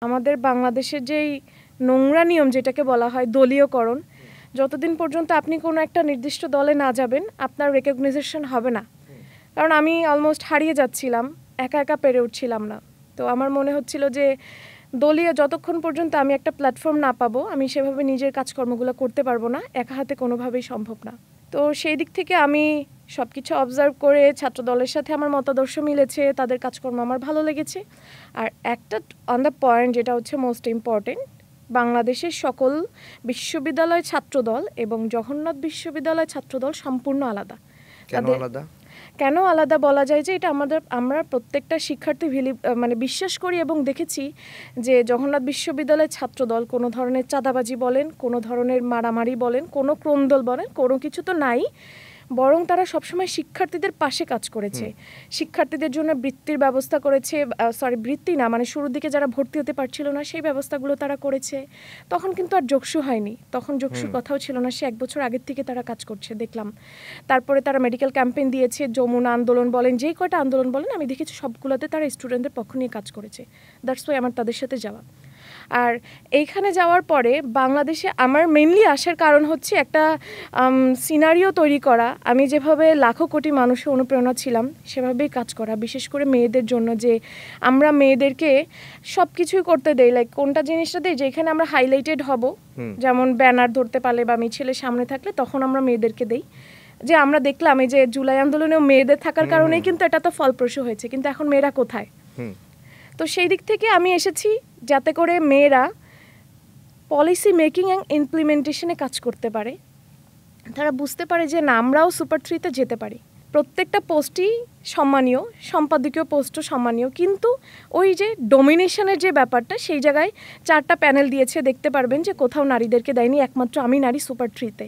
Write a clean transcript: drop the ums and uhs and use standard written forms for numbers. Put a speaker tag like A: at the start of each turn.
A: আমাদের বাংলাদেশের যেই নোংরা নিয়ম যেটাকে বলা হয় দলীয়করণ, যতদিন পর্যন্ত আপনি কোনো একটা নির্দিষ্ট দলে না যাবেন আপনার রেকগনাইজেশন হবে না। কারণ আমি অলমোস্ট হারিয়ে যাচ্ছিলাম, একা একা পেরে উঠছিলাম না। তো আমার মনে হচ্ছিল যে দলীয় যতক্ষণ পর্যন্ত আমি একটা প্ল্যাটফর্ম না পাবো আমি সেভাবে নিজের কাজকর্মগুলো করতে পারবো না, একা হাতে কোনোভাবেই সম্ভব না। তো সেই দিক থেকে আমি সব কিছু অবজার্ভ করে ছাত্র দলের সাথে আমার মতাদর্শ মিলেছে, তাদের কাজকর্ম আমার ভালো লেগেছে। আর একটা অন দ্য পয়েন্ট যেটা হচ্ছে মোস্ট ইম্পর্টেন্ট, বাংলাদেশের সকল বিশ্ববিদ্যালয় ছাত্রদল এবং জগন্নাথ বিশ্ববিদ্যালয় ছাত্রদল সম্পূর্ণ আলাদা। কেন আলাদা বলা যায় যে এটা আমরা প্রত্যেকটা শিক্ষার্থী মানে বিশ্বাস করি এবং দেখেছি যে জগন্নাথ বিশ্ববিদ্যালয়ের ছাত্রদল কোনো ধরনের চাঁদাবাজি বলেন, কোনো ধরনের মারামারি বলেন, কোনো ক্রন্দল বলেন, কোনো কিছু তো নাই, বরং তারা সবসময় শিক্ষার্থীদের পাশে কাজ করেছে। শিক্ষার্থীদের জন্য বৃত্তির ব্যবস্থা করেছে, বৃত্তি না মানে শুরুর দিকে যারা ভর্তি হতে পারছিল না সেই ব্যবস্থাগুলো তারা করেছে। তখন কিন্তু আর যোগসু হয়নি, তখন যোগসুর কথাও ছিল না, সে 1 বছর আগের থেকে তারা কাজ করছে দেখলাম। তারপরে তারা মেডিকেল ক্যাম্পেইন দিয়েছে, যমুনা আন্দোলন বলেন, যেই কয়টা আন্দোলন বলেন আমি দেখেছি সবগুলোতে তারা স্টুডেন্টদের পক্ষ নিয়ে কাজ করেছে। দ্যাটস ওয়াই আমার তাদের সাথে যাওয়া। আর এইখানে যাওয়ার পরে বাংলাদেশে আমার মেইনলি আসার কারণ হচ্ছে একটা সিনারিও তৈরি করা। আমি যেভাবে লাখো কোটি মানুষের অনুপ্রেরণা ছিলাম সেভাবেই কাজ করা, বিশেষ করে মেয়েদের জন্য, যে আমরা মেয়েদেরকে সব কিছুই করতে দেই, লাইক কোনটা জিনিসটা দেই যেখানে আমরা হাইলাইটেড হব, যেমন ব্যানার ধরতে পারলে বা মিছিলের সামনে থাকলে তখন আমরা মেয়েদেরকে দেই। যে আমরা দেখলাম এই যে জুলাই আন্দোলনেও মেয়েদের থাকার কারণেই কিন্তু এটা তো ফলপ্রসূ হয়েছে, কিন্তু এখন মেয়েরা কোথায়? তো সেই দিক থেকে আমি এসেছি যাতে করে মেয়েরা পলিসি মেকিং অ্যান্ড ইমপ্লিমেন্টেশনে কাজ করতে পারে, তারা বুঝতে পারে যে না আমরাও সুপার 3-তে যেতে পারি। প্রত্যেকটা পোস্টই সম্মানীয়, সম্পাদকীয় পোস্টও সম্মানীয়, কিন্তু ওই যে ডমিনেশনের যে ব্যাপারটা সেই জায়গায় 4টা প্যানেল দিয়েছে, দেখতে পারবেন যে কোথাও নারীদেরকে দেয়নি, একমাত্র আমি নারী সুপার 3-তে।